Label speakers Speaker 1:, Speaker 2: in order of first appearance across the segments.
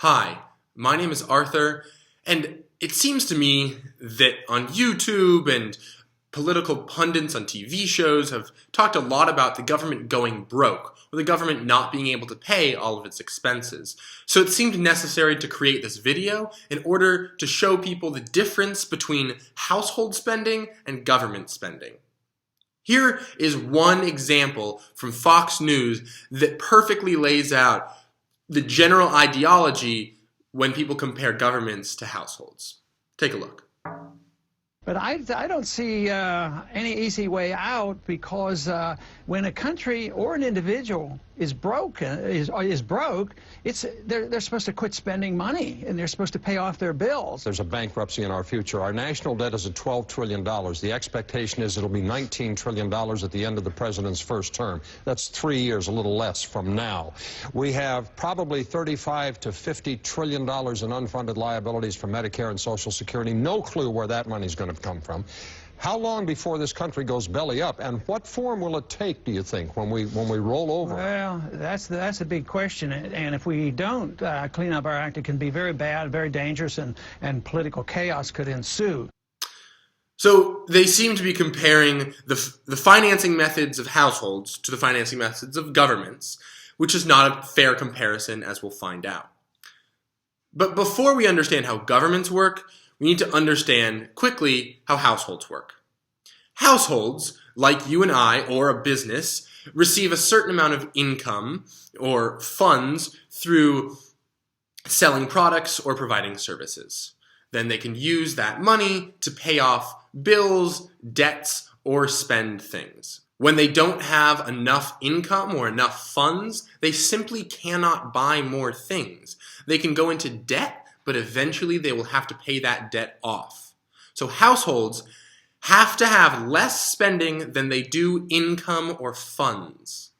Speaker 1: Hi, my name is Arthur, and it seems to me that on YouTube and political pundits on TV shows have talked a lot about the government going broke, or the government not being able to pay all of its expenses. So it seemed necessary to create this video in order to show people the difference between household spending and government spending. Here is one example from Fox News that perfectly lays out the general ideology when people compare governments to households. Take a look.
Speaker 2: But I don't see any easy way out, because when a country or an individual is broke, they're supposed to quit spending money, and they're supposed to pay off their bills.
Speaker 3: There's a bankruptcy in our future. Our national debt is at $12 trillion. The expectation is it'll be $19 trillion at the end of the president's first term. That's 3 years, a little less from now. We have probably $35 to $50 trillion in unfunded liabilities for Medicare and Social Security. No clue where that money's going to come from. How long before this country goes belly up, and what form will it take, do you think, when we roll over?
Speaker 2: Well, that's a big question, and if we don't clean up our act, it can be very bad, very dangerous, and political chaos could ensue.
Speaker 1: So they seem to be comparing the financing methods of households to the financing methods of governments, which is not a fair comparison, as we'll find out. But before we understand how governments work, we need to understand quickly how households work. Households, like you and I or a business, receive a certain amount of income or funds through selling products or providing services. Then they can use that money to pay off bills, debts, or spend things. When they don't have enough income or enough funds, they simply cannot buy more things. They can go into debt, but eventually they will have to pay that debt off. So households have to have less spending than they do income or funds.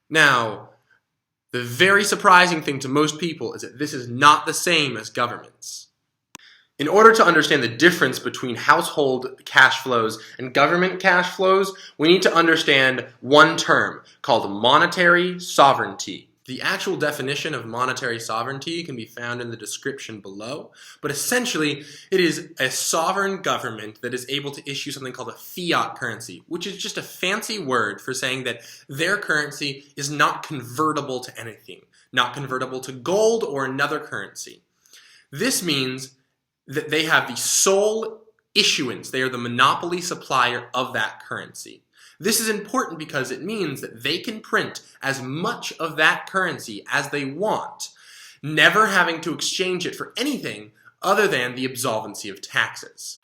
Speaker 1: Now, the very surprising thing to most people is that this is not the same as governments. In order to understand the difference between household cash flows and government cash flows, we need to understand one term called monetary sovereignty. The actual definition of monetary sovereignty can be found in the description below, but essentially it is a sovereign government that is able to issue something called a fiat currency, which is just a fancy word for saying that their currency is not convertible to anything, not convertible to gold or another currency. This means that they have the sole issuance, they are the monopoly supplier of that currency. This is important because it means that they can print as much of that currency as they want, never having to exchange it for anything other than the absolvency of taxes.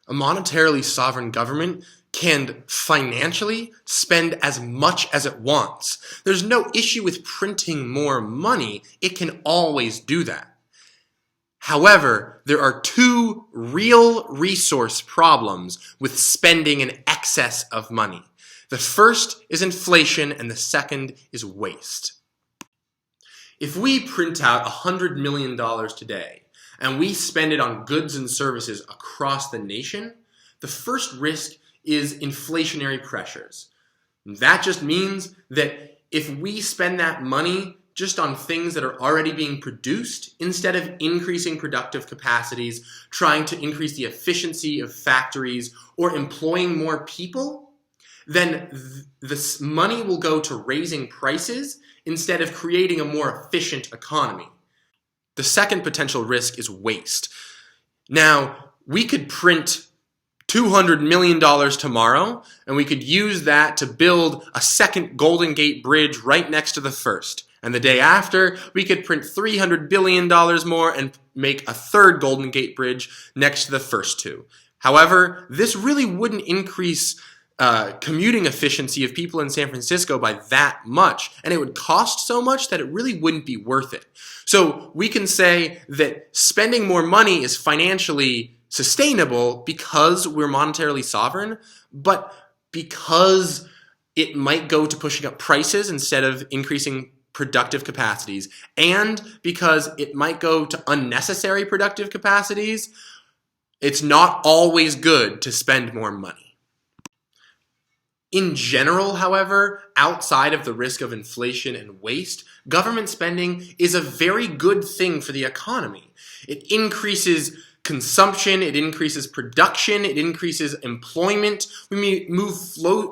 Speaker 1: A monetarily sovereign government can financially spend as much as it wants. There's no issue with printing more money. It can always do that. However, there are two real resource problems with spending in excess of money. The first is inflation, and the second is waste. If we print out $100 million today, and we spend it on goods and services across the nation, the first risk is inflationary pressures. That just means that if we spend that money just on things that are already being produced, instead of increasing productive capacities, trying to increase the efficiency of factories, or employing more people, then this money will go to raising prices instead of creating a more efficient economy. The second potential risk is waste. Now, we could print $200 million tomorrow, and we could use that to build a second Golden Gate Bridge right next to the first. And the day after, we could print $300 billion more and make a third Golden Gate Bridge next to the first two. However, this really wouldn't increase commuting efficiency of people in San Francisco by that much, and it would cost so much that it really wouldn't be worth it. So we can say that spending more money is financially sustainable because we're monetarily sovereign, but because it might go to pushing up prices instead of increasing productive capacities, and because it might go to unnecessary productive capacities, it's not always good to spend more money. In general, however, outside of the risk of inflation and waste, government spending is a very good thing for the economy. It increases consumption, it increases production, it increases employment. We may move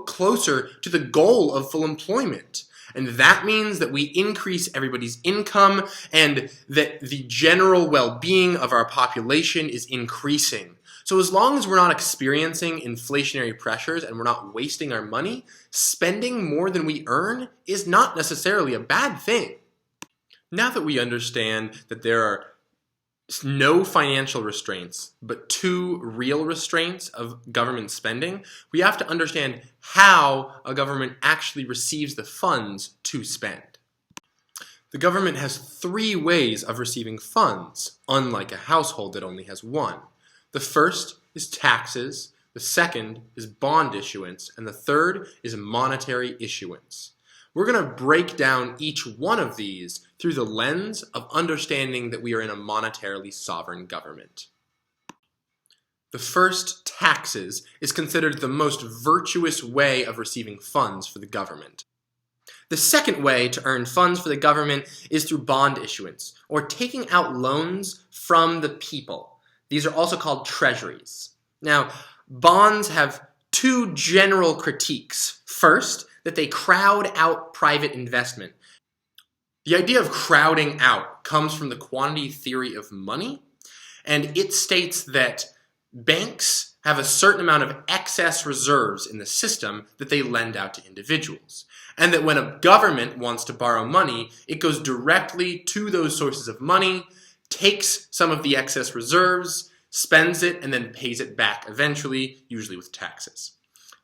Speaker 1: closer to the goal of full employment. And that means that we increase everybody's income and that the general well-being of our population is increasing. So as long as we're not experiencing inflationary pressures and we're not wasting our money, spending more than we earn is not necessarily a bad thing. Now that we understand that there are no financial restraints, but two real restraints of government spending, we have to understand how a government actually receives the funds to spend. The government has three ways of receiving funds, unlike a household that only has one. The first is taxes, the second is bond issuance, and the third is monetary issuance. We're going to break down each one of these through the lens of understanding that we are in a monetarily sovereign government. The first, taxes, is considered the most virtuous way of receiving funds for the government. The second way to earn funds for the government is through bond issuance, or taking out loans from the people. These are also called treasuries. Now, bonds have two general critiques. First, that they crowd out private investment. The idea of crowding out comes from the quantity theory of money, and it states that banks have a certain amount of excess reserves in the system that they lend out to individuals. And that when a government wants to borrow money, it goes directly to those sources of money, takes some of the excess reserves, spends it, and then pays it back eventually, usually with taxes.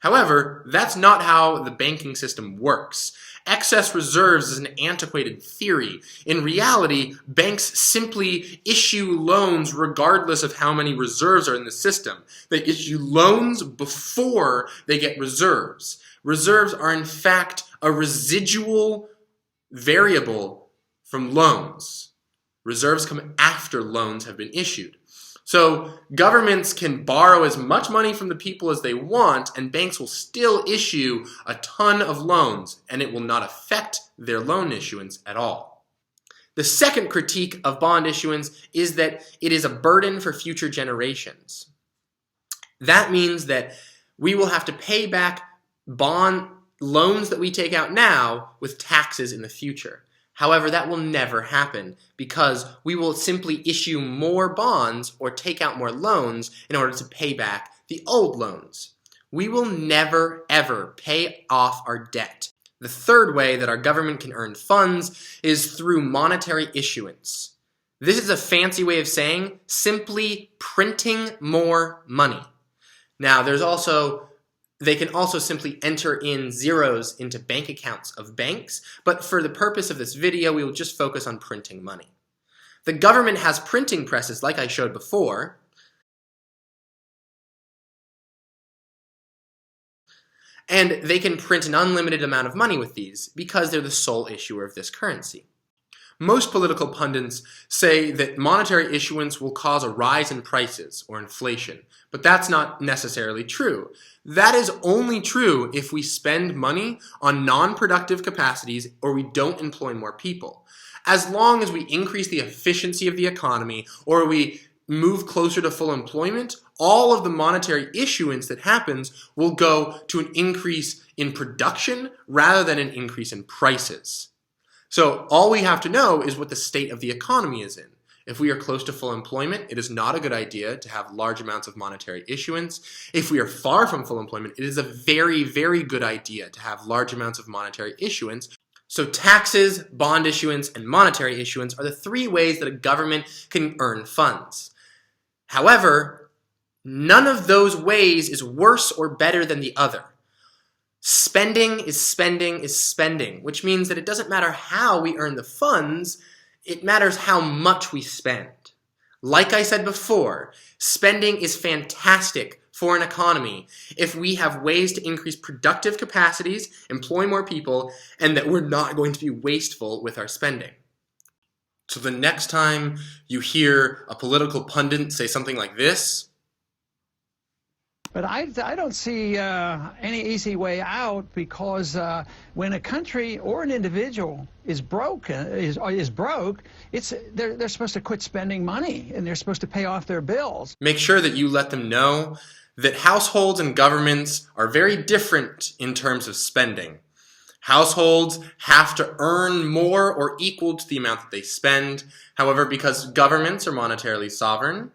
Speaker 1: However, that's not how the banking system works. Excess reserves is an antiquated theory. In reality, banks simply issue loans regardless of how many reserves are in the system. They issue loans before they get reserves. Reserves are in fact a residual variable from loans. Reserves come after loans have been issued. So governments can borrow as much money from the people as they want, and banks will still issue a ton of loans, and it will not affect their loan issuance at all. The second critique of bond issuance is that it is a burden for future generations. That means that we will have to pay back bond loans that we take out now with taxes in the future. However, that will never happen because we will simply issue more bonds or take out more loans in order to pay back the old loans. We will never, ever pay off our debt. The third way that our government can earn funds is through monetary issuance. This is a fancy way of saying simply printing more money. Now, they can also simply enter in zeros into bank accounts of banks, but for the purpose of this video, we will just focus on printing money. The government has printing presses, like I showed before, and they can print an unlimited amount of money with these because they're the sole issuer of this currency. Most political pundits say that monetary issuance will cause a rise in prices or inflation, but that's not necessarily true. That is only true if we spend money on non-productive capacities or we don't employ more people. As long as we increase the efficiency of the economy or we move closer to full employment, all of the monetary issuance that happens will go to an increase in production rather than an increase in prices. So all we have to know is what the state of the economy is in. If we are close to full employment, it is not a good idea to have large amounts of monetary issuance. If we are far from full employment, it is a very, very good idea to have large amounts of monetary issuance. So taxes, bond issuance, and monetary issuance are the three ways that a government can earn funds. However, none of those ways is worse or better than the other. Spending is spending is spending, which means that it doesn't matter how we earn the funds, it matters how much we spend. Like I said before, spending is fantastic for an economy if we have ways to increase productive capacities, employ more people, and that we're not going to be wasteful with our spending. So the next time you hear a political pundit say something like this,
Speaker 2: But I don't see any easy way out, because when a country or an individual is broke, they're supposed to quit spending money, and they're supposed to pay off their bills.
Speaker 1: Make sure that you let them know that households and governments are very different in terms of spending. Households have to earn more or equal to the amount that they spend. However, because governments are monetarily sovereign,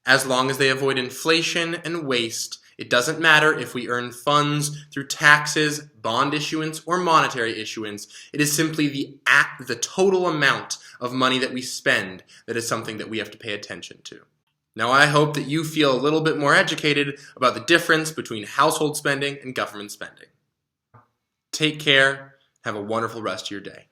Speaker 1: as long as they avoid inflation and waste, it doesn't matter if we earn funds through taxes, bond issuance, or monetary issuance. It is simply the total amount of money that we spend that is something that we have to pay attention to. Now, I hope that you feel a little bit more educated about the difference between household spending and government spending. Take care. Have a wonderful rest of your day.